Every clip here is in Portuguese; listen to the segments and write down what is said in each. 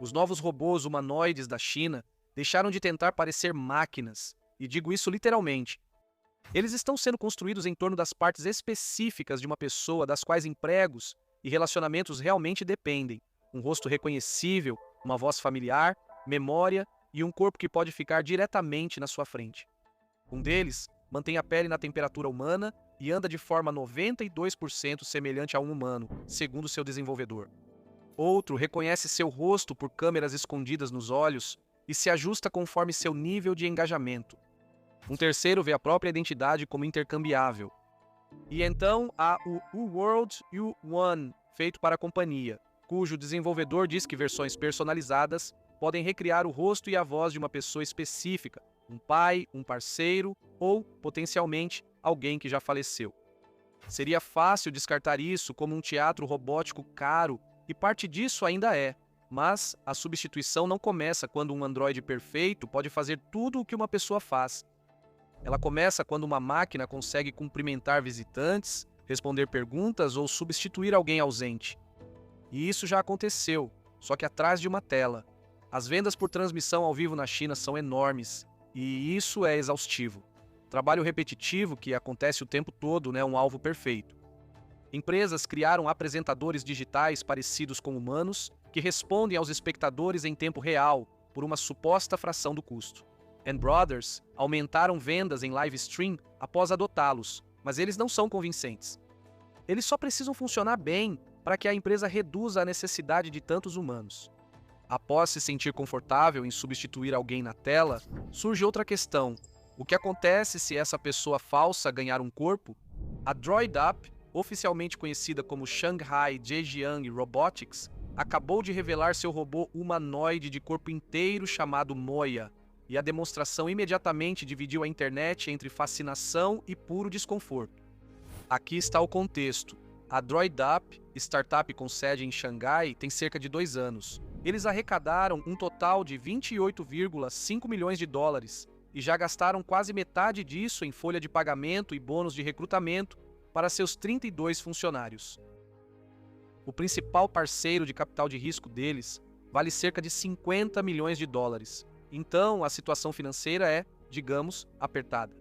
Os novos robôs humanoides da China deixaram de tentar parecer máquinas, e digo isso literalmente. Eles estão sendo construídos em torno das partes específicas de uma pessoa das quais empregos e relacionamentos realmente dependem. Um rosto reconhecível, uma voz familiar, memória e um corpo que pode ficar diretamente na sua frente. Um deles mantém a pele na temperatura humana e anda de forma 92% semelhante a um humano, segundo seu desenvolvedor. Outro reconhece seu rosto por câmeras escondidas nos olhos e se ajusta conforme seu nível de engajamento. Um terceiro vê a própria identidade como intercambiável. E então há o World U1, feito para a companhia, cujo desenvolvedor diz que versões personalizadas podem recriar o rosto e a voz de uma pessoa específica, um pai, um parceiro ou, potencialmente, alguém que já faleceu. Seria fácil descartar isso como um teatro robótico caro, e parte disso ainda é, mas a substituição não começa quando um androide perfeito pode fazer tudo o que uma pessoa faz. Ela começa quando uma máquina consegue cumprimentar visitantes, responder perguntas ou substituir alguém ausente. E isso já aconteceu, só que atrás de uma tela. As vendas por transmissão ao vivo na China são enormes, e isso é exaustivo. Trabalho repetitivo que acontece o tempo todo, um alvo perfeito. Empresas criaram apresentadores digitais parecidos com humanos que respondem aos espectadores em tempo real por uma suposta fração do custo. Brothers aumentaram vendas em live stream após adotá-los, mas eles não são convincentes. Eles só precisam funcionar bem para que a empresa reduza a necessidade de tantos humanos. Após se sentir confortável em substituir alguém na tela, surge outra questão. O que acontece se essa pessoa falsa ganhar um corpo? A DroidUp, oficialmente conhecida como Shanghai Zhejiang Robotics, acabou de revelar seu robô humanoide de corpo inteiro chamado Moya, e a demonstração imediatamente dividiu a internet entre fascinação e puro desconforto. Aqui está o contexto. A DroidUp, startup com sede em Xangai, tem cerca de 2 anos. Eles arrecadaram um total de 28,5 milhões de dólares e já gastaram quase metade disso em folha de pagamento e bônus de recrutamento para seus 32 funcionários. O principal parceiro de capital de risco deles vale cerca de 50 milhões de dólares. Então, a situação financeira é, digamos, apertada.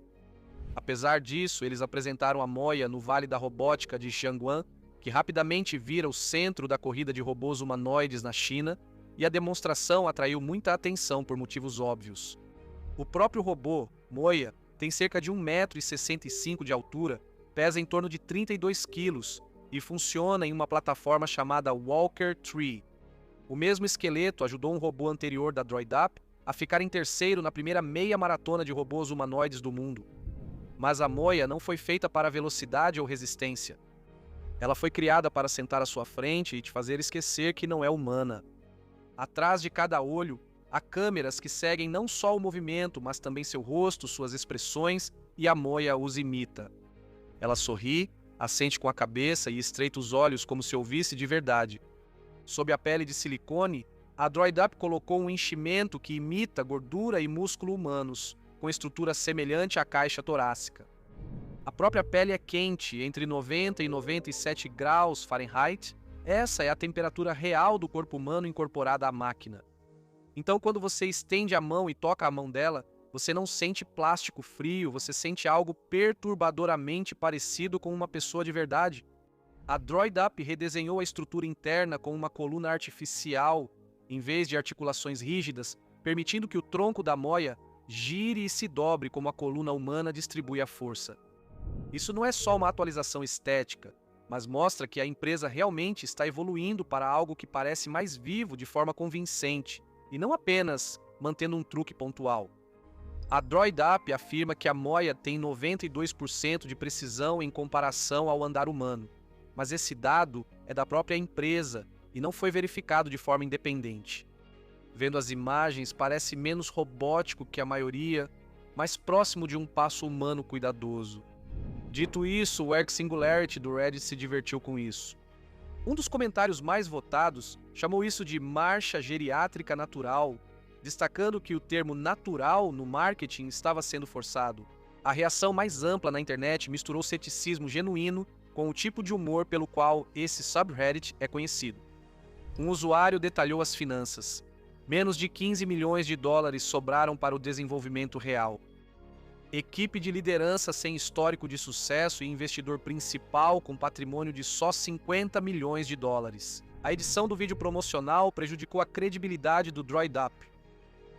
Apesar disso, eles apresentaram a Moya no Vale da Robótica de Xiangguan, que rapidamente vira o centro da corrida de robôs humanoides na China, e a demonstração atraiu muita atenção por motivos óbvios. O próprio robô, Moya, tem cerca de 1,65 m de altura, pesa em torno de 32 quilos e funciona em uma plataforma chamada Walker 3. O mesmo esqueleto ajudou um robô anterior da DroidUp a ficar em terceiro na primeira meia maratona de robôs humanoides do mundo. Mas a Moya não foi feita para velocidade ou resistência. Ela foi criada para sentar à sua frente e te fazer esquecer que não é humana. Atrás de cada olho, há câmeras que seguem não só o movimento, mas também seu rosto, suas expressões, e a Moya os imita. Ela sorri, assente com a cabeça e estreita os olhos como se ouvisse de verdade. Sob a pele de silicone, a DroidUp colocou um enchimento que imita gordura e músculo humanos, com estrutura semelhante à caixa torácica. A própria pele é quente, entre 90 e 97 graus Fahrenheit. Essa é a temperatura real do corpo humano incorporada à máquina. Então, quando você estende a mão e toca a mão dela, você não sente plástico frio, você sente algo perturbadoramente parecido com uma pessoa de verdade. A DroidUp redesenhou a estrutura interna com uma coluna artificial, em vez de articulações rígidas, permitindo que o tronco da Moya gire e se dobre como a coluna humana distribui a força. Isso não é só uma atualização estética, mas mostra que a empresa realmente está evoluindo para algo que parece mais vivo de forma convincente, e não apenas mantendo um truque pontual. A DroidUp afirma que a Moya tem 92% de precisão em comparação ao andar humano, mas esse dado é da própria empresa e não foi verificado de forma independente. Vendo as imagens, parece menos robótico que a maioria, mais próximo de um passo humano cuidadoso. Dito isso, o Erg Singularity do Reddit se divertiu com isso. Um dos comentários mais votados chamou isso de marcha geriátrica natural, destacando que o termo natural no marketing estava sendo forçado. A reação mais ampla na internet misturou ceticismo genuíno com o tipo de humor pelo qual esse subreddit é conhecido. Um usuário detalhou as finanças. Menos de 15 milhões de dólares sobraram para o desenvolvimento real. Equipe de liderança sem histórico de sucesso e investidor principal com patrimônio de só 50 milhões de dólares. A edição do vídeo promocional prejudicou a credibilidade do Droid Up.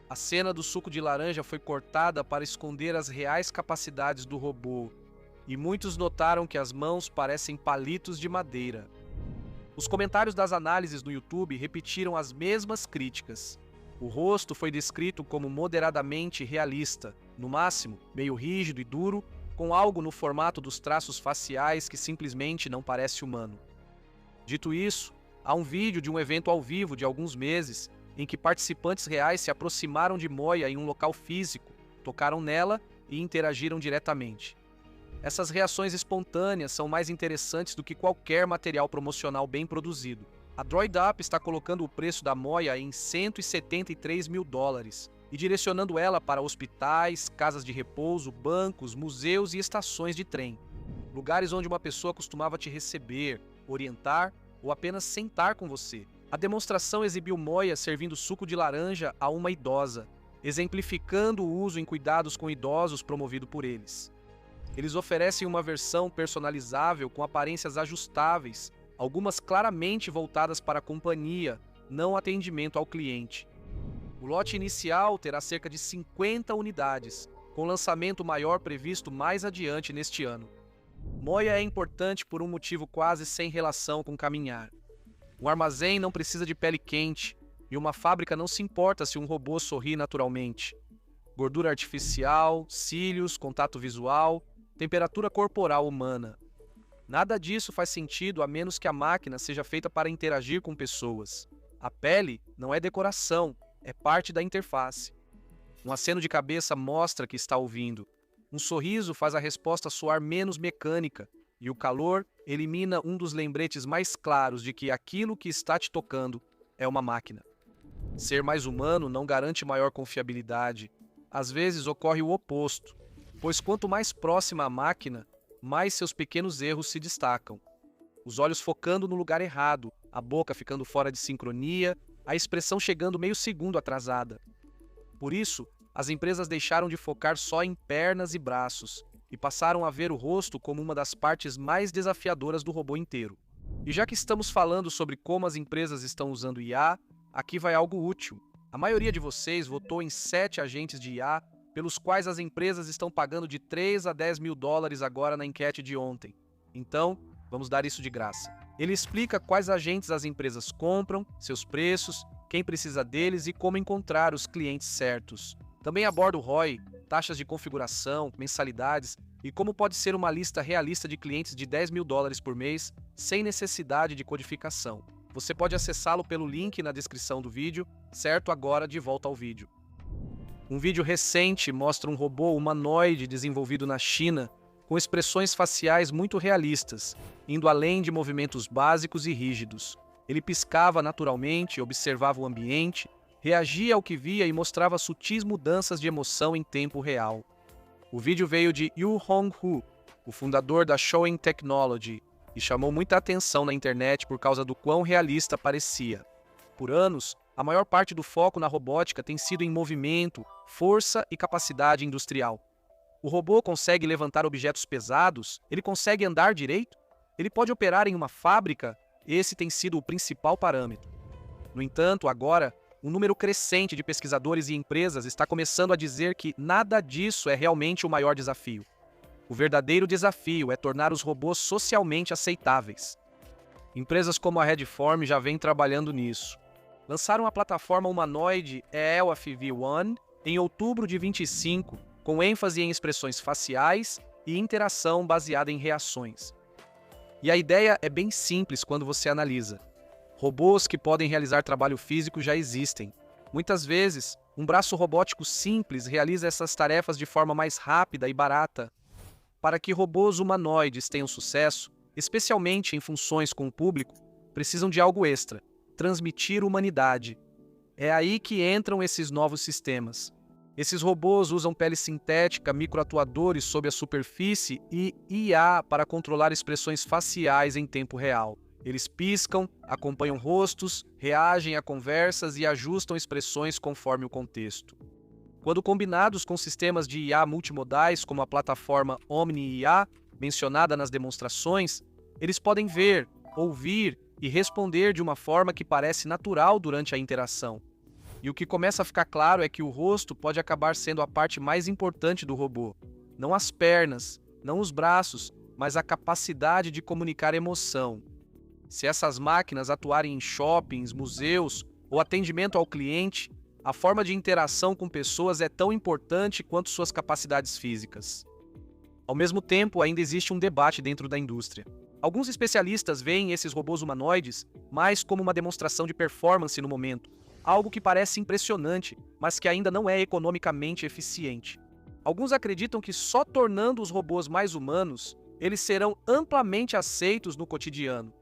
A cena do suco de laranja foi cortada para esconder as reais capacidades do robô, e muitos notaram que as mãos parecem palitos de madeira. Os comentários das análises no YouTube repetiram as mesmas críticas. O rosto foi descrito como moderadamente realista, no máximo, meio rígido e duro, com algo no formato dos traços faciais que simplesmente não parece humano. Dito isso, há um vídeo de um evento ao vivo de alguns meses em que participantes reais se aproximaram de Moya em um local físico, tocaram nela e interagiram diretamente. Essas reações espontâneas são mais interessantes do que qualquer material promocional bem produzido. A Droid Up está colocando o preço da Moya em 173 mil dólares e direcionando ela para hospitais, casas de repouso, bancos, museus e estações de trem. Lugares onde uma pessoa costumava te receber, orientar ou apenas sentar com você. A demonstração exibiu Moya servindo suco de laranja a uma idosa, exemplificando o uso em cuidados com idosos promovido por eles. Eles oferecem uma versão personalizável com aparências ajustáveis, algumas claramente voltadas para a companhia, não atendimento ao cliente. O lote inicial terá cerca de 50 unidades, com lançamento maior previsto mais adiante neste ano. Moya é importante por um motivo quase sem relação com caminhar. Um armazém não precisa de pele quente, e uma fábrica não se importa se um robô sorri naturalmente. Gordura artificial, cílios, contato visual, temperatura corporal humana. Nada disso faz sentido a menos que a máquina seja feita para interagir com pessoas. A pele não é decoração, é parte da interface. Um aceno de cabeça mostra que está ouvindo. Um sorriso faz a resposta soar menos mecânica, e o calor elimina um dos lembretes mais claros de que aquilo que está te tocando é uma máquina. Ser mais humano não garante maior confiabilidade. Às vezes ocorre o oposto, pois quanto mais próxima a máquina, mais seus pequenos erros se destacam. Os olhos focando no lugar errado, a boca ficando fora de sincronia, a expressão chegando meio segundo atrasada. Por isso, as empresas deixaram de focar só em pernas e braços e passaram a ver o rosto como uma das partes mais desafiadoras do robô inteiro. E já que estamos falando sobre como as empresas estão usando IA, aqui vai algo útil. A maioria de vocês votou em 7 agentes de IA pelos quais as empresas estão pagando de 3 a 10 mil dólares agora na enquete de ontem. Então, vamos dar isso de graça. Ele explica quais agentes as empresas compram, seus preços, quem precisa deles e como encontrar os clientes certos. Também aborda o ROI, taxas de configuração, mensalidades e como pode ser uma lista realista de clientes de 10 mil dólares por mês sem necessidade de codificação. Você pode acessá-lo pelo link na descrição do vídeo, certo? Agora de volta ao vídeo. Um vídeo recente mostra um robô humanoide desenvolvido na China com expressões faciais muito realistas, indo além de movimentos básicos e rígidos. Ele piscava naturalmente, observava o ambiente, reagia ao que via e mostrava sutis mudanças de emoção em tempo real. O vídeo veio de Yu Honghu, o fundador da Showing Technology, e chamou muita atenção na internet por causa do quão realista parecia. Por anos, a maior parte do foco na robótica tem sido em movimento, força e capacidade industrial. O robô consegue levantar objetos pesados? Ele consegue andar direito? Ele pode operar em uma fábrica? Esse tem sido o principal parâmetro. No entanto, agora, um número crescente de pesquisadores e empresas está começando a dizer que nada disso é realmente o maior desafio. O verdadeiro desafio é tornar os robôs socialmente aceitáveis. Empresas como a Redform já vêm trabalhando nisso. Lançaram a plataforma humanoide ELFV1 em outubro de 25, com ênfase em expressões faciais e interação baseada em reações. E a ideia é bem simples quando você analisa. Robôs que podem realizar trabalho físico já existem. Muitas vezes, um braço robótico simples realiza essas tarefas de forma mais rápida e barata. Para que robôs humanoides tenham sucesso, especialmente em funções com o público, precisam de algo extra: transmitir humanidade. É aí que entram esses novos sistemas. Esses robôs usam pele sintética, microatuadores sob a superfície e IA para controlar expressões faciais em tempo real. Eles piscam, acompanham rostos, reagem a conversas e ajustam expressões conforme o contexto. Quando combinados com sistemas de IA multimodais, como a plataforma Omni IA, mencionada nas demonstrações, eles podem ver, ouvir e responder de uma forma que parece natural durante a interação. E o que começa a ficar claro é que o rosto pode acabar sendo a parte mais importante do robô. Não as pernas, não os braços, mas a capacidade de comunicar emoção. Se essas máquinas atuarem em shoppings, museus ou atendimento ao cliente, a forma de interação com pessoas é tão importante quanto suas capacidades físicas. Ao mesmo tempo, ainda existe um debate dentro da indústria. Alguns especialistas veem esses robôs humanoides mais como uma demonstração de performance no momento, algo que parece impressionante, mas que ainda não é economicamente eficiente. Alguns acreditam que só tornando os robôs mais humanos, eles serão amplamente aceitos no cotidiano.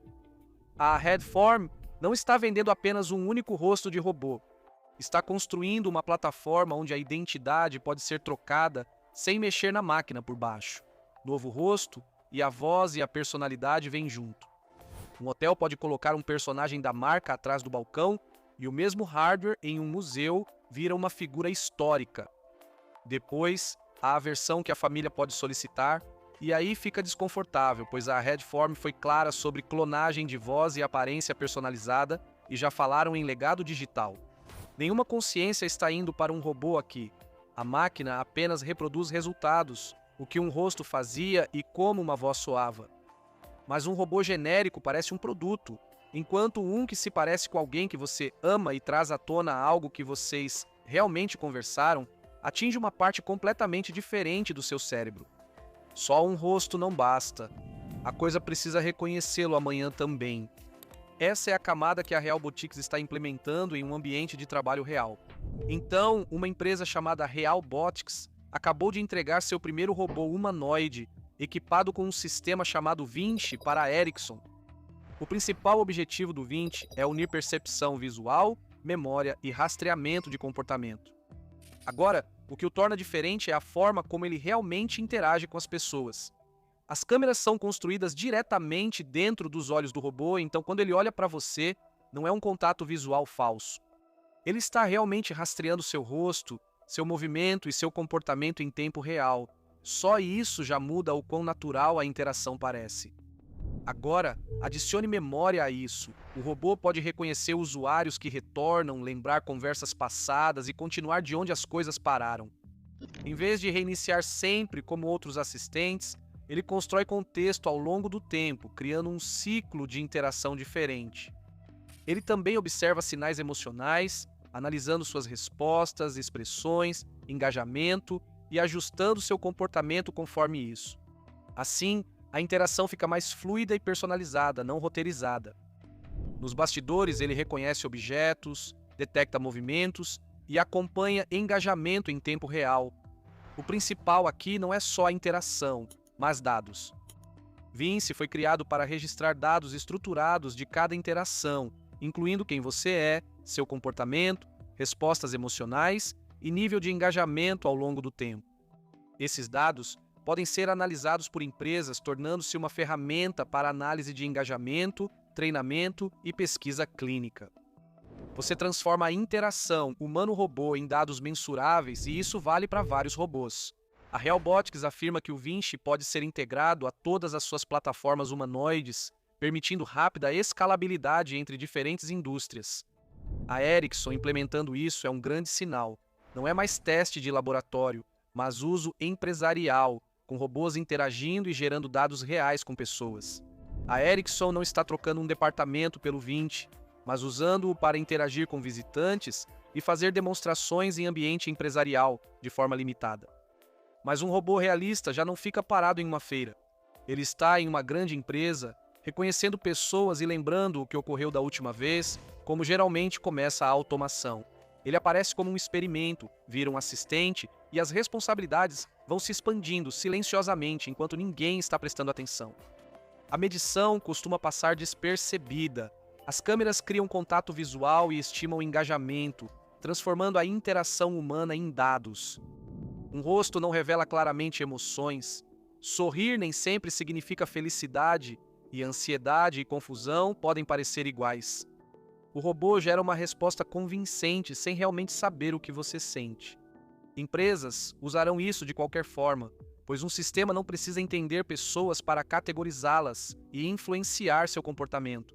A Headform não está vendendo apenas um único rosto de robô. Está construindo uma plataforma onde a identidade pode ser trocada sem mexer na máquina por baixo. Novo rosto e a voz e a personalidade vêm junto. Um hotel pode colocar um personagem da marca atrás do balcão e o mesmo hardware em um museu vira uma figura histórica. Depois, há a versão que a família pode solicitar, e aí fica desconfortável, pois a Headform foi clara sobre clonagem de voz e aparência personalizada e já falaram em legado digital. Nenhuma consciência está indo para um robô aqui. A máquina apenas reproduz resultados, o que um rosto fazia e como uma voz soava. Mas um robô genérico parece um produto, enquanto um que se parece com alguém que você ama e traz à tona algo que vocês realmente conversaram, atinge uma parte completamente diferente do seu cérebro. Só um rosto não basta. A coisa precisa reconhecê-lo amanhã também. Essa é a camada que a Realbotix está implementando em um ambiente de trabalho real. Então, uma empresa chamada Realbotix acabou de entregar seu primeiro robô humanoide, equipado com um sistema chamado Vinci para a Ericsson. O principal objetivo do Vinci é unir percepção visual, memória e rastreamento de comportamento. Agora, o que o torna diferente é a forma como ele realmente interage com as pessoas. As câmeras são construídas diretamente dentro dos olhos do robô, então quando ele olha para você, não é um contato visual falso. Ele está realmente rastreando seu rosto, seu movimento e seu comportamento em tempo real. Só isso já muda o quão natural a interação parece. Agora, adicione memória a isso. O robô pode reconhecer usuários que retornam, lembrar conversas passadas e continuar de onde as coisas pararam. Em vez de reiniciar sempre como outros assistentes, ele constrói contexto ao longo do tempo, criando um ciclo de interação diferente. Ele também observa sinais emocionais, analisando suas respostas, expressões, engajamento e ajustando seu comportamento conforme isso. Assim, a interação fica mais fluida e personalizada, não roteirizada. Nos bastidores, ele reconhece objetos, detecta movimentos e acompanha engajamento em tempo real. O principal aqui não é só a interação, mas dados. Vinci foi criado para registrar dados estruturados de cada interação, incluindo quem você é, seu comportamento, respostas emocionais e nível de engajamento ao longo do tempo. Esses dados podem ser analisados por empresas, tornando-se uma ferramenta para análise de engajamento, treinamento e pesquisa clínica. Você transforma a interação humano-robô em dados mensuráveis e isso vale para vários robôs. A Realbotix afirma que o Vinci pode ser integrado a todas as suas plataformas humanoides, permitindo rápida escalabilidade entre diferentes indústrias. A Ericsson implementando isso é um grande sinal. Não é mais teste de laboratório, mas uso empresarial, com robôs interagindo e gerando dados reais com pessoas. A Ericsson não está trocando um departamento pelo Vinci, mas usando-o para interagir com visitantes e fazer demonstrações em ambiente empresarial, de forma limitada. Mas um robô realista já não fica parado em uma feira. Ele está em uma grande empresa, reconhecendo pessoas e lembrando o que ocorreu da última vez, como geralmente começa a automação. Ele aparece como um experimento, vira um assistente e as responsabilidades vão se expandindo silenciosamente enquanto ninguém está prestando atenção. A medição costuma passar despercebida. As câmeras criam contato visual e estimam engajamento, transformando a interação humana em dados. Um rosto não revela claramente emoções. Sorrir nem sempre significa felicidade, e ansiedade e confusão podem parecer iguais. O robô gera uma resposta convincente sem realmente saber o que você sente. Empresas usarão isso de qualquer forma, pois um sistema não precisa entender pessoas para categorizá-las e influenciar seu comportamento.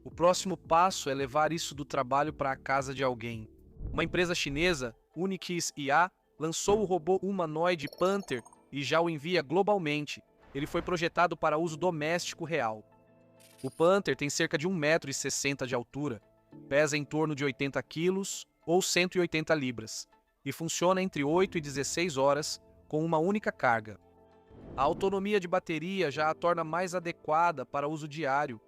O próximo passo é levar isso do trabalho para a casa de alguém. Uma empresa chinesa, Unikis IA, lançou o robô humanoide Panther e já o envia globalmente. Ele foi projetado para uso doméstico real. O Panther tem cerca de 1,60 m de altura, pesa em torno de 80 quilos ou 180 libras e funciona entre 8 e 16 horas com uma única carga. A autonomia de bateria já a torna mais adequada para uso diário.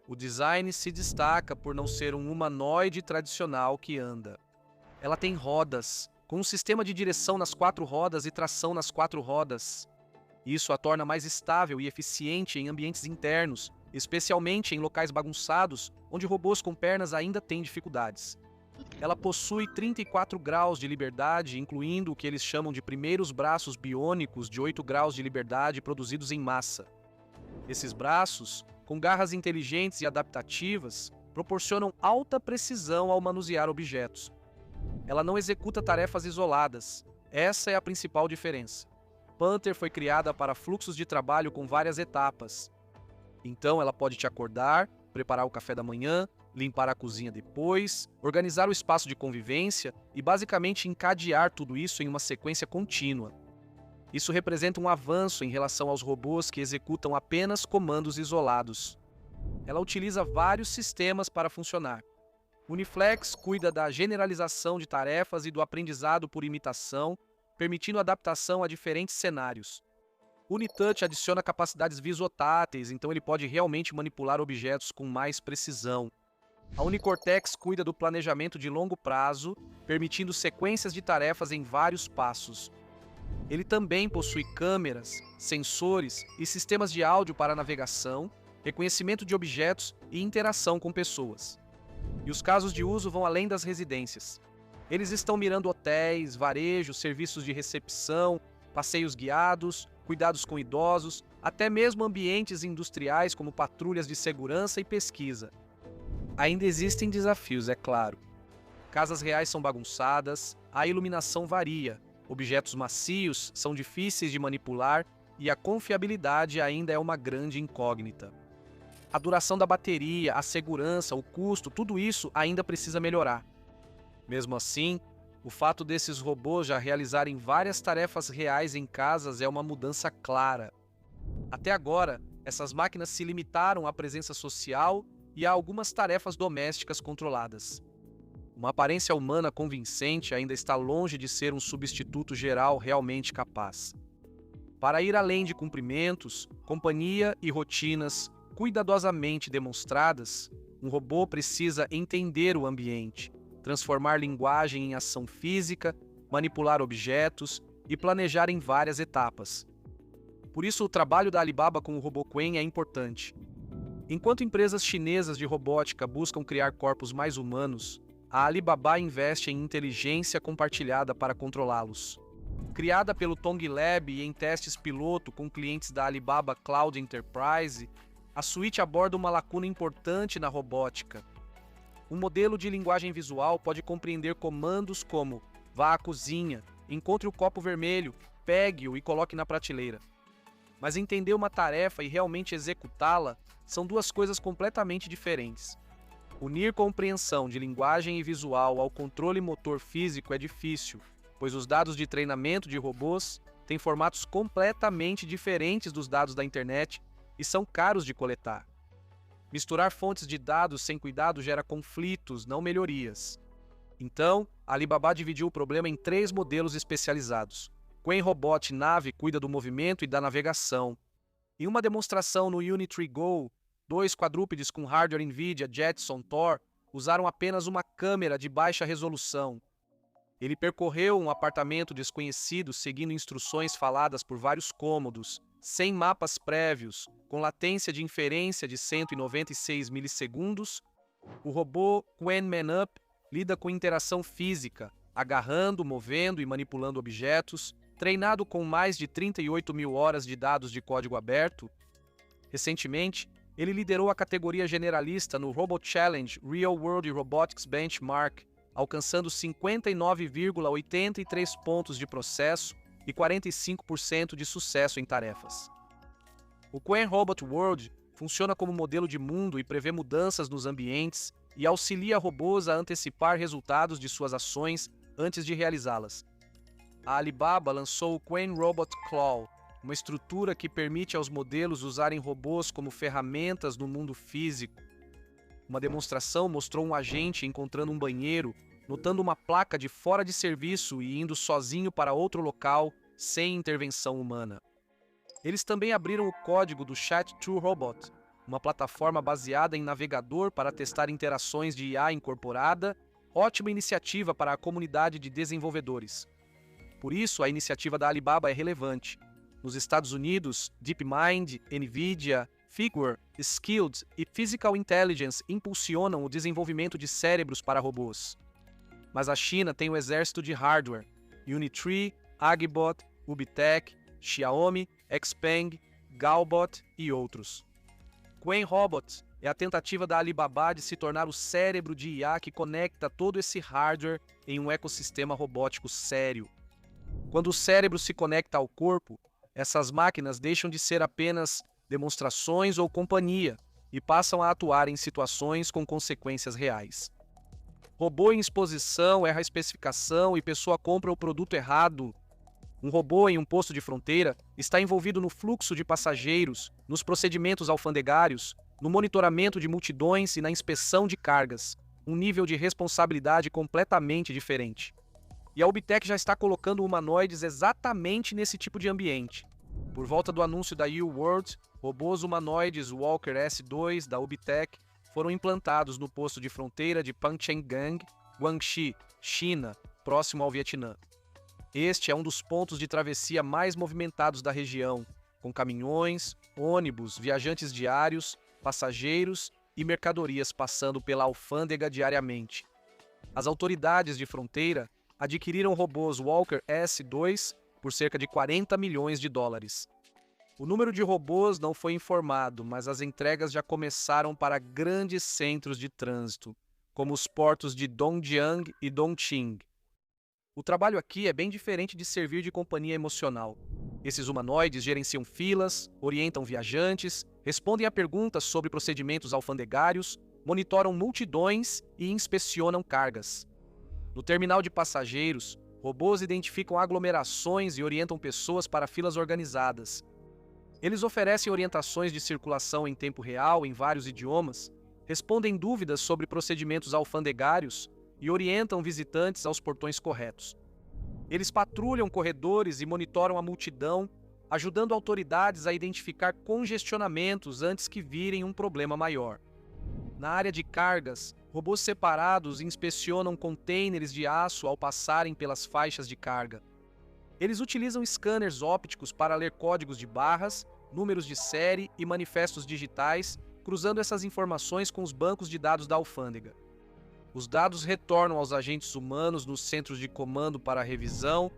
O design se destaca por não ser um humanoide tradicional que anda. Ela tem rodas, com um sistema de direção nas 4 rodas e tração nas 4 rodas. Isso a torna mais estável e eficiente em ambientes internos, especialmente em locais bagunçados, onde robôs com pernas ainda têm dificuldades. Ela possui 34 graus de liberdade, incluindo o que eles chamam de primeiros braços biônicos de 8 graus de liberdade produzidos em massa. Esses braços, com garras inteligentes e adaptativas, proporcionam alta precisão ao manusear objetos. Ela não executa tarefas isoladas. Essa é a principal diferença. Panther foi criada para fluxos de trabalho com várias etapas. Então ela pode te acordar, preparar o café da manhã, limpar a cozinha depois, organizar o espaço de convivência e basicamente encadear tudo isso em uma sequência contínua. Isso representa um avanço em relação aos robôs que executam apenas comandos isolados. Ela utiliza vários sistemas para funcionar. Uniflex cuida da generalização de tarefas e do aprendizado por imitação, permitindo adaptação a diferentes cenários. Unitouch adiciona capacidades visotáteis, então ele pode realmente manipular objetos com mais precisão. A Unicortex cuida do planejamento de longo prazo, permitindo sequências de tarefas em vários passos. Ele também possui câmeras, sensores e sistemas de áudio para navegação, reconhecimento de objetos e interação com pessoas. E os casos de uso vão além das residências. Eles estão mirando hotéis, varejo, serviços de recepção, passeios guiados, cuidados com idosos, até mesmo ambientes industriais como patrulhas de segurança e pesquisa. Ainda existem desafios, é claro. Casas reais são bagunçadas, a iluminação varia, objetos macios são difíceis de manipular e a confiabilidade ainda é uma grande incógnita. A duração da bateria, a segurança, o custo, tudo isso ainda precisa melhorar. Mesmo assim, o fato desses robôs já realizarem várias tarefas reais em casas é uma mudança clara. Até agora, essas máquinas se limitaram à presença social e a algumas tarefas domésticas controladas. Uma aparência humana convincente ainda está longe de ser um substituto geral realmente capaz. Para ir além de cumprimentos, companhia e rotinas cuidadosamente demonstradas, um robô precisa entender o ambiente, transformar linguagem em ação física, manipular objetos e planejar em várias etapas. Por isso, o trabalho da Alibaba com o robô Qwen é importante. Enquanto empresas chinesas de robótica buscam criar corpos mais humanos, a Alibaba investe em inteligência compartilhada para controlá-los. Criada pelo Tong Lab e em testes piloto com clientes da Alibaba Cloud Enterprise, a suíte aborda uma lacuna importante na robótica. Um modelo de linguagem visual pode compreender comandos como vá à cozinha, encontre o copo vermelho, pegue-o e coloque na prateleira. Mas entender uma tarefa e realmente executá-la são duas coisas completamente diferentes. Unir compreensão de linguagem e visual ao controle motor físico é difícil, pois os dados de treinamento de robôs têm formatos completamente diferentes dos dados da internet e são caros de coletar. Misturar fontes de dados sem cuidado gera conflitos, não melhorias. Então, a Alibaba dividiu o problema em 3 modelos especializados. Qwen Robot Nave cuida do movimento e da navegação. Em uma demonstração no Unitree Go, 2 quadrúpedes com hardware NVIDIA Jetson Thor usaram apenas uma câmera de baixa resolução. Ele percorreu um apartamento desconhecido seguindo instruções faladas por vários cômodos, sem mapas prévios, com latência de inferência de 196 milissegundos. O robô Qwen Man-Up lida com interação física, agarrando, movendo e manipulando objetos, treinado com mais de 38 mil horas de dados de código aberto. Recentemente, Ele liderou a categoria generalista no Robot Challenge Real World Robotics Benchmark, alcançando 59,83 pontos de processo e 45% de sucesso em tarefas. O Qwen Robot World funciona como modelo de mundo e prevê mudanças nos ambientes e auxilia robôs a antecipar resultados de suas ações antes de realizá-las. A Alibaba lançou o Qwen Robot Claw, uma estrutura que permite aos modelos usarem robôs como ferramentas no mundo físico. Uma demonstração mostrou um agente encontrando um banheiro, notando uma placa de fora de serviço e indo sozinho para outro local, sem intervenção humana. Eles também abriram o código do Chat2Robot, uma plataforma baseada em navegador para testar interações de IA incorporada, ótima iniciativa para a comunidade de desenvolvedores. Por isso, a iniciativa da Alibaba é relevante. Nos Estados Unidos, DeepMind, NVIDIA, Figure, Skilled e Physical Intelligence impulsionam o desenvolvimento de cérebros para robôs. Mas a China tem o exército de hardware: Unitree, Agibot, Ubitech, Xiaomi, Xpeng, Galbot e outros. Qwen Robot é a tentativa da Alibaba de se tornar o cérebro de IA que conecta todo esse hardware em um ecossistema robótico sério. Quando o cérebro se conecta ao corpo, essas máquinas deixam de ser apenas demonstrações ou companhia e passam a atuar em situações com consequências reais. Robô em exposição erra a especificação e pessoa compra o produto errado. Um robô em um posto de fronteira está envolvido no fluxo de passageiros, nos procedimentos alfandegários, no monitoramento de multidões e na inspeção de cargas, um nível de responsabilidade completamente diferente. E a Ubitech já está colocando humanoides exatamente nesse tipo de ambiente. Por volta do anúncio da U-World, robôs humanoides Walker S2 da Ubitech foram implantados no posto de fronteira de Pangchenggang, Guangxi, China, próximo ao Vietnã. Este é um dos pontos de travessia mais movimentados da região, com caminhões, ônibus, viajantes diários, passageiros e mercadorias passando pela alfândega diariamente. As autoridades de fronteira adquiriram robôs Walker S2 por cerca de 40 milhões de dólares. O número de robôs não foi informado, mas as entregas já começaram para grandes centros de trânsito, como os portos de Dongjiang e Dongqing. O trabalho aqui é bem diferente de servir de companhia emocional. Esses humanoides gerenciam filas, orientam viajantes, respondem a perguntas sobre procedimentos alfandegários, monitoram multidões e inspecionam cargas. No terminal de passageiros, robôs identificam aglomerações e orientam pessoas para filas organizadas. Eles oferecem orientações de circulação em tempo real em vários idiomas, respondem dúvidas sobre procedimentos alfandegários e orientam visitantes aos portões corretos. Eles patrulham corredores e monitoram a multidão, ajudando autoridades a identificar congestionamentos antes que virem um problema maior. Na área de cargas, robôs separados inspecionam contêineres de aço ao passarem pelas faixas de carga. Eles utilizam scanners ópticos para ler códigos de barras, números de série e manifestos digitais, cruzando essas informações com os bancos de dados da alfândega. Os dados retornam aos agentes humanos nos centros de comando para revisão,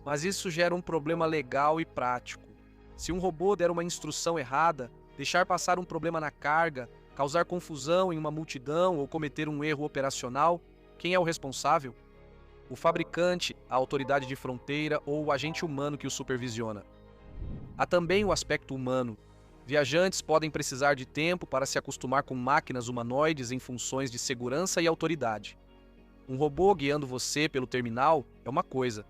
mas isso gera um problema legal e prático. Se um robô der uma instrução errada, deixar passar um problema na carga, causar confusão em uma multidão ou cometer um erro operacional, quem é o responsável? O fabricante, a autoridade de fronteira ou o agente humano que o supervisiona. Há também o aspecto humano. Viajantes podem precisar de tempo para se acostumar com máquinas humanoides em funções de segurança e autoridade. Um robô guiando você pelo terminal é uma coisa.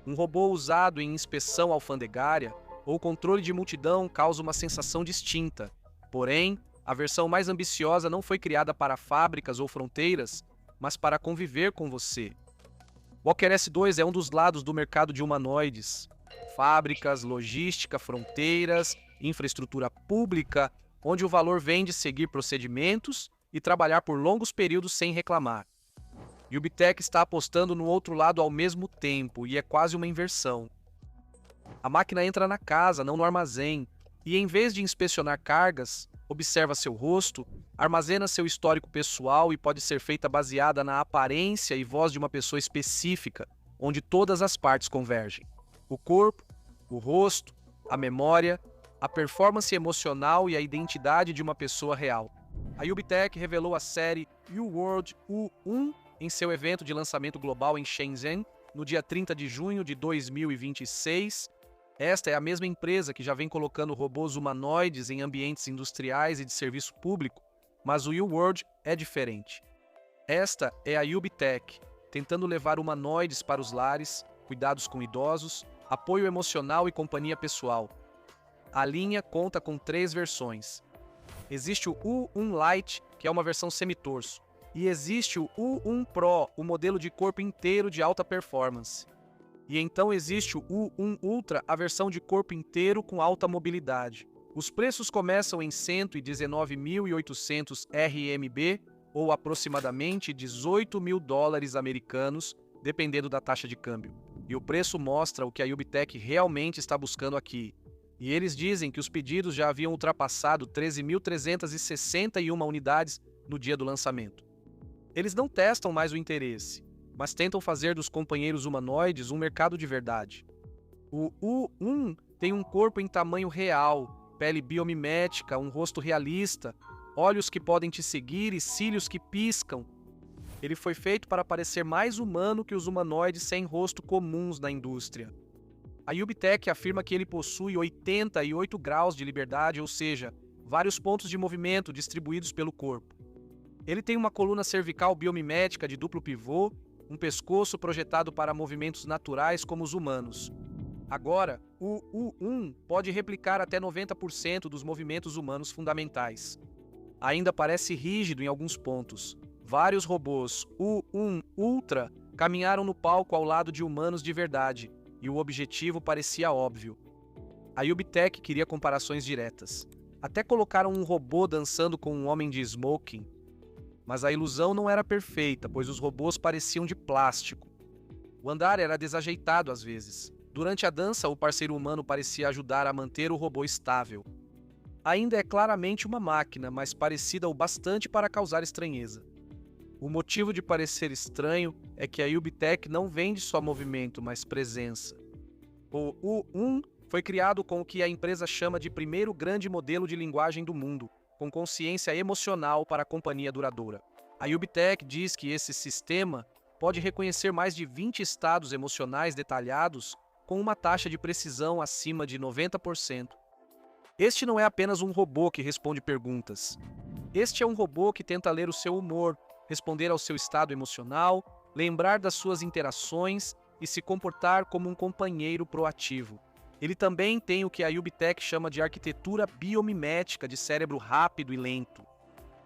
Um robô usado em inspeção alfandegária ou controle de multidão causa uma sensação distinta. Porém, a versão mais ambiciosa não foi criada para fábricas ou fronteiras, mas para conviver com você. Walker S2 é um dos lados do mercado de humanoides. Fábricas, logística, fronteiras, infraestrutura pública, onde o valor vem de seguir procedimentos e trabalhar por longos períodos sem reclamar. E o Ubitech está apostando no outro lado ao mesmo tempo, e é quase uma inversão. A máquina entra na casa, não no armazém, e em vez de inspecionar cargas, observa seu rosto, armazena seu histórico pessoal e pode ser feita baseada na aparência e voz de uma pessoa específica, onde todas as partes convergem. O corpo, o rosto, a memória, a performance emocional e a identidade de uma pessoa real. A UBTech revelou a série U-World U1 em seu evento de lançamento global em Shenzhen, no dia 30 de junho de 2026. Esta é a mesma empresa que já vem colocando robôs humanoides em ambientes industriais e de serviço público, mas o U-World é diferente. Esta é a UBTech, tentando levar humanoides para os lares, cuidados com idosos, apoio emocional e companhia pessoal. A linha conta com 3 versões. Existe o U1 Lite, que é uma versão semitorso, e existe o U1 Pro, o modelo de corpo inteiro de alta performance. E então existe o U1 Ultra, a versão de corpo inteiro com alta mobilidade. Os preços começam em 119.800 RMB, ou aproximadamente 18 mil dólares americanos, dependendo da taxa de câmbio. E o preço mostra o que a UBTech realmente está buscando aqui. E eles dizem que os pedidos já haviam ultrapassado 13.361 unidades no dia do lançamento. Eles não testam mais o interesse, mas tentam fazer dos companheiros humanoides um mercado de verdade. O U1 tem um corpo em tamanho real, pele biomimética, um rosto realista, olhos que podem te seguir e cílios que piscam. Ele foi feito para parecer mais humano que os humanoides sem rosto comuns na indústria. A UBTech afirma que ele possui 88 graus de liberdade, ou seja, vários pontos de movimento distribuídos pelo corpo. Ele tem uma coluna cervical biomimética de duplo pivô, um pescoço projetado para movimentos naturais como os humanos. Agora, o U1 pode replicar até 90% dos movimentos humanos fundamentais. Ainda parece rígido em alguns pontos. Vários robôs U1 Ultra caminharam no palco ao lado de humanos de verdade, e o objetivo parecia óbvio. A UBTech queria comparações diretas. Até colocaram um robô dançando com um homem de smoking. Mas a ilusão não era perfeita, pois os robôs pareciam de plástico. O andar era desajeitado às vezes. Durante a dança, o parceiro humano parecia ajudar a manter o robô estável. Ainda é claramente uma máquina, mas parecida o bastante para causar estranheza. O motivo de parecer estranho é que a UBTech não vende só movimento, mas presença. O U1 foi criado com o que a empresa chama de primeiro grande modelo de linguagem do mundo, com consciência emocional para a companhia duradoura. A UBTech diz que esse sistema pode reconhecer mais de 20 estados emocionais detalhados com uma taxa de precisão acima de 90%. Este não é apenas um robô que responde perguntas. Este é um robô que tenta ler o seu humor, responder ao seu estado emocional, lembrar das suas interações e se comportar como um companheiro proativo. Ele também tem o que a UBTech chama de arquitetura biomimética de cérebro rápido e lento.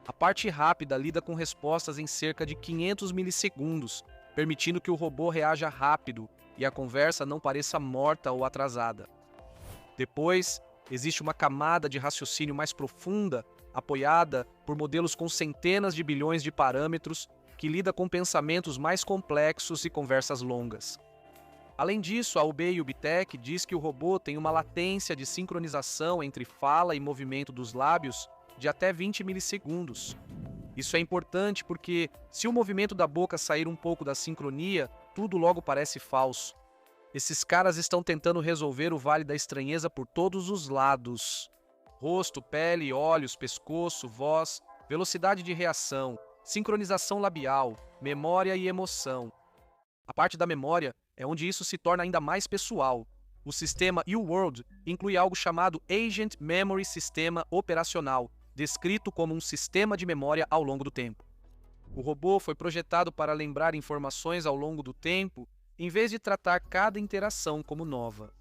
A parte rápida lida com respostas em cerca de 500 milissegundos, permitindo que o robô reaja rápido e a conversa não pareça morta ou atrasada. Depois, existe uma camada de raciocínio mais profunda, apoiada por modelos com centenas de bilhões de parâmetros, que lida com pensamentos mais complexos e conversas longas. Além disso, a UBTech diz que o robô tem uma latência de sincronização entre fala e movimento dos lábios de até 20 milissegundos. Isso é importante porque, se o movimento da boca sair um pouco da sincronia, tudo logo parece falso. Esses caras estão tentando resolver o Vale da Estranheza por todos os lados. Rosto, pele, olhos, pescoço, voz, velocidade de reação, sincronização labial, memória e emoção. A parte da memória é onde isso se torna ainda mais pessoal. O sistema U-World inclui algo chamado Agent Memory Sistema Operacional, descrito como um sistema de memória ao longo do tempo. O robô foi projetado para lembrar informações ao longo do tempo, em vez de tratar cada interação como nova.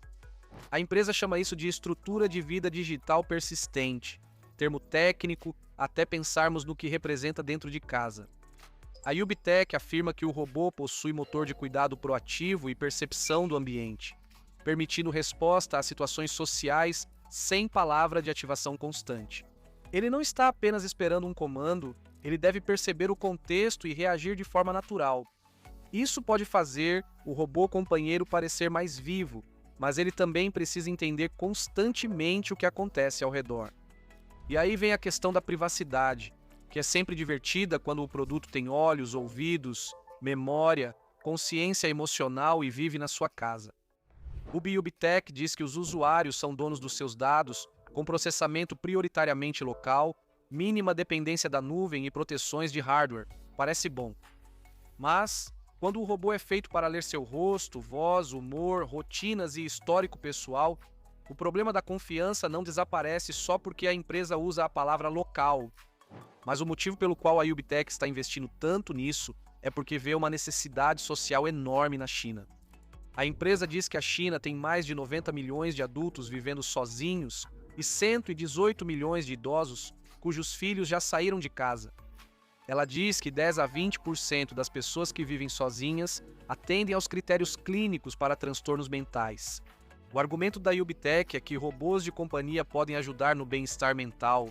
A empresa chama isso de estrutura de vida digital persistente, termo técnico até pensarmos no que representa dentro de casa. A UBTech afirma que o robô possui motor de cuidado proativo e percepção do ambiente, permitindo resposta a situações sociais sem palavra de ativação constante. Ele não está apenas esperando um comando, ele deve perceber o contexto e reagir de forma natural. Isso pode fazer o robô companheiro parecer mais vivo, mas ele também precisa entender constantemente o que acontece ao redor. E aí vem a questão da privacidade, que é sempre divertida quando o produto tem olhos, ouvidos, memória, consciência emocional e vive na sua casa. O UBTech diz que os usuários são donos dos seus dados, com processamento prioritariamente local, mínima dependência da nuvem e proteções de hardware. Parece bom. Mas, quando o robô é feito para ler seu rosto, voz, humor, rotinas e histórico pessoal, o problema da confiança não desaparece só porque a empresa usa a palavra local. Mas o motivo pelo qual a UBTech está investindo tanto nisso é porque vê uma necessidade social enorme na China. A empresa diz que a China tem mais de 90 milhões de adultos vivendo sozinhos e 118 milhões de idosos cujos filhos já saíram de casa. Ela diz que 10 a 20% das pessoas que vivem sozinhas atendem aos critérios clínicos para transtornos mentais. O argumento da UBTech é que robôs de companhia podem ajudar no bem-estar mental.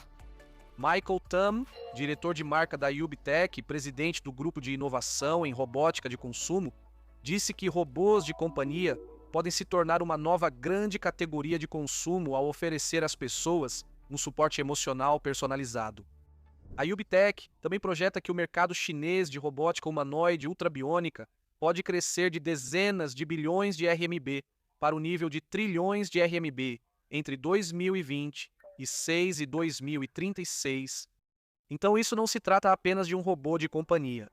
Michael Tam, diretor de marca da UBTech e presidente do grupo de inovação em robótica de consumo, disse que robôs de companhia podem se tornar uma nova grande categoria de consumo ao oferecer às pessoas um suporte emocional personalizado. A UBTech também projeta que o mercado chinês de robótica humanoide ultrabiônica pode crescer de dezenas de bilhões de RMB para o nível de trilhões de RMB entre 2026 e 2036. Então isso não se trata apenas de um robô de companhia.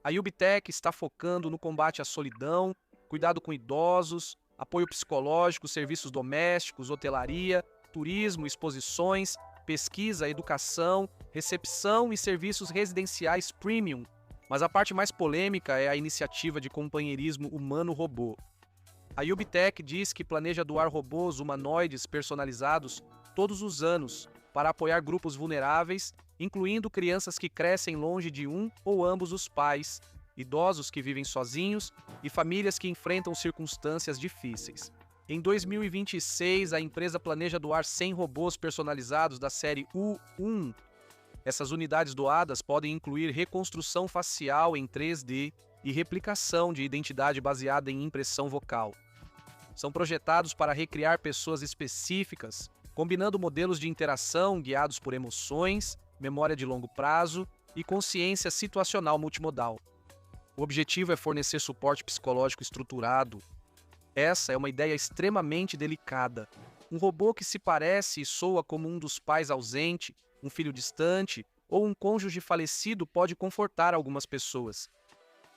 A UBTech está focando no combate à solidão, cuidado com idosos, apoio psicológico, serviços domésticos, hotelaria, turismo, exposições, pesquisa, educação, recepção e serviços residenciais premium. Mas a parte mais polêmica é a iniciativa de companheirismo humano-robô. A UBTech diz que planeja doar robôs humanoides personalizados todos os anos para apoiar grupos vulneráveis, incluindo crianças que crescem longe de um ou ambos os pais, idosos que vivem sozinhos e famílias que enfrentam circunstâncias difíceis. Em 2026, a empresa planeja doar 100 robôs personalizados da série U1. Essas unidades doadas podem incluir reconstrução facial em 3D e replicação de identidade baseada em impressão vocal. São projetados para recriar pessoas específicas, combinando modelos de interação guiados por emoções, memória de longo prazo e consciência situacional multimodal. O objetivo é fornecer suporte psicológico estruturado. Essa é uma ideia extremamente delicada. Um robô que se parece e soa como um dos pais ausente, um filho distante ou um cônjuge falecido pode confortar algumas pessoas.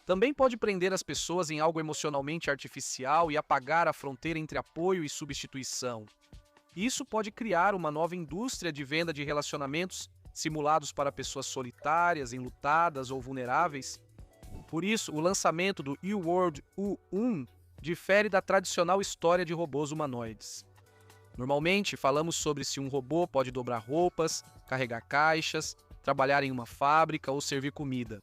Também pode prender as pessoas em algo emocionalmente artificial e apagar a fronteira entre apoio e substituição. Isso pode criar uma nova indústria de venda de relacionamentos simulados para pessoas solitárias, enlutadas ou vulneráveis. Por isso, o lançamento do eWorld U1 difere da tradicional história de robôs humanoides. Normalmente, falamos sobre se um robô pode dobrar roupas, carregar caixas, trabalhar em uma fábrica ou servir comida.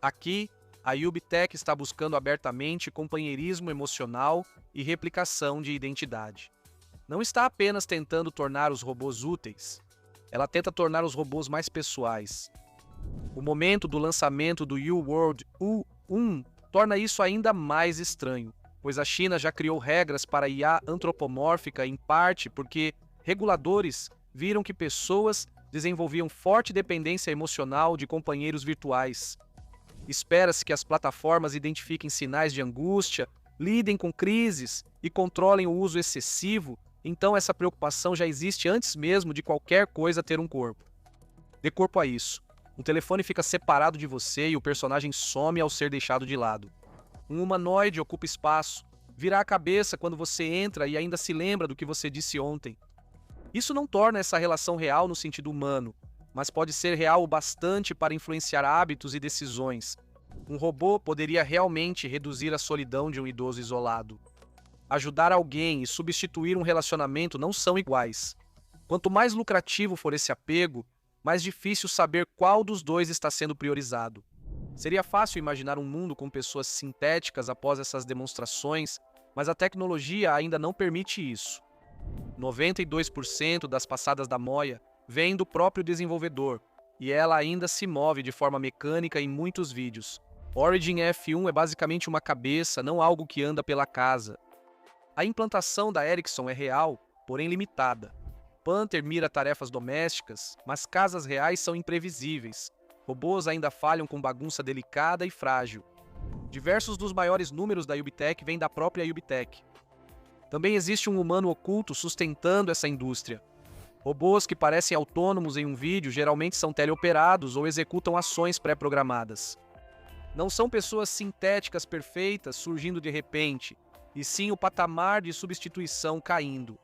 Aqui, a UBTech está buscando abertamente companheirismo emocional e replicação de identidade. Não está apenas tentando tornar os robôs úteis, ela tenta tornar os robôs mais pessoais. O momento do lançamento do eWorld U1 torna isso ainda mais estranho, pois a China já criou regras para IA antropomórfica em parte porque reguladores viram que pessoas desenvolviam forte dependência emocional de companheiros virtuais. Espera-se que as plataformas identifiquem sinais de angústia, lidem com crises e controlem o uso excessivo, então essa preocupação já existe antes mesmo de qualquer coisa ter um corpo. Dê corpo a isso. Um telefone fica separado de você e o personagem some ao ser deixado de lado. Um humanoide ocupa espaço, vira a cabeça quando você entra e ainda se lembra do que você disse ontem. Isso não torna essa relação real no sentido humano, mas pode ser real o bastante para influenciar hábitos e decisões. Um robô poderia realmente reduzir a solidão de um idoso isolado. Ajudar alguém e substituir um relacionamento não são iguais. Quanto mais lucrativo for esse apego, mais difícil saber qual dos dois está sendo priorizado. Seria fácil imaginar um mundo com pessoas sintéticas após essas demonstrações, mas a tecnologia ainda não permite isso. 92% das passadas da Moya vêm do próprio desenvolvedor, e ela ainda se move de forma mecânica em muitos vídeos. Origin F1 é basicamente uma cabeça, não algo que anda pela casa. A implantação da Ericsson é real, porém limitada. Panther mira tarefas domésticas, mas casas reais são imprevisíveis. Robôs ainda falham com bagunça delicada e frágil. Diversos dos maiores números da UBTech vêm da própria UBTech. Também existe um humano oculto sustentando essa indústria. Robôs que parecem autônomos em um vídeo geralmente são teleoperados ou executam ações pré-programadas. Não são pessoas sintéticas perfeitas surgindo de repente, e sim o patamar de substituição caindo.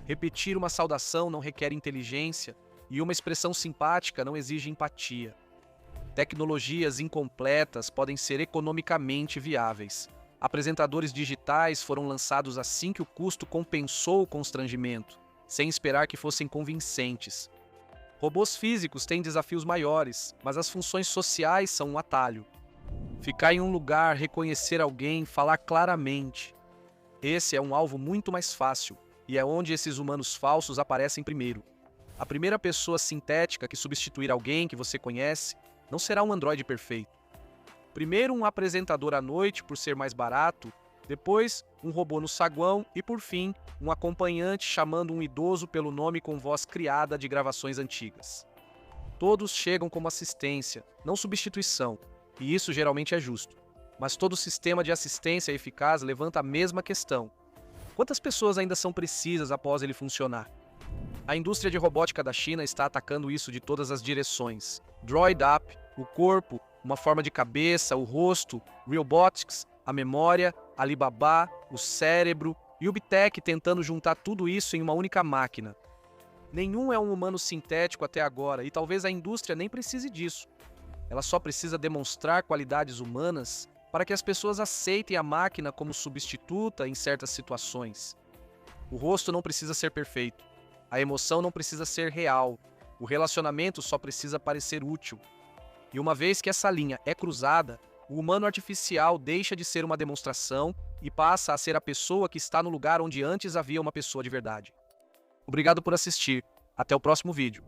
Repetir uma saudação não requer inteligência e uma expressão simpática não exige empatia. Tecnologias incompletas podem ser economicamente viáveis. Apresentadores digitais foram lançados assim que o custo compensou o constrangimento, sem esperar que fossem convincentes. Robôs físicos têm desafios maiores, mas as funções sociais são um atalho. Ficar em um lugar, reconhecer alguém, falar claramente. Esse é um alvo muito mais fácil, e é onde esses humanos falsos aparecem primeiro. A primeira pessoa sintética que substituir alguém que você conhece não será um androide perfeito. Primeiro um apresentador à noite por ser mais barato, depois um robô no saguão e, por fim, um acompanhante chamando um idoso pelo nome com voz criada de gravações antigas. Todos chegam como assistência, não substituição, e isso geralmente é justo. Mas todo sistema de assistência eficaz levanta a mesma questão. Quantas pessoas ainda são precisas após ele funcionar? A indústria de robótica da China está atacando isso de todas as direções. Droid Up, o corpo, uma forma de cabeça, o rosto, Realbotics, a memória, Alibaba, o cérebro e o Bitec tentando juntar tudo isso em uma única máquina. Nenhum é um humano sintético até agora e talvez a indústria nem precise disso. Ela só precisa demonstrar qualidades humanas para que as pessoas aceitem a máquina como substituta em certas situações. O rosto não precisa ser perfeito. A emoção não precisa ser real. O relacionamento só precisa parecer útil. E uma vez que essa linha é cruzada, o humano artificial deixa de ser uma demonstração e passa a ser a pessoa que está no lugar onde antes havia uma pessoa de verdade. Obrigado por assistir. Até o próximo vídeo.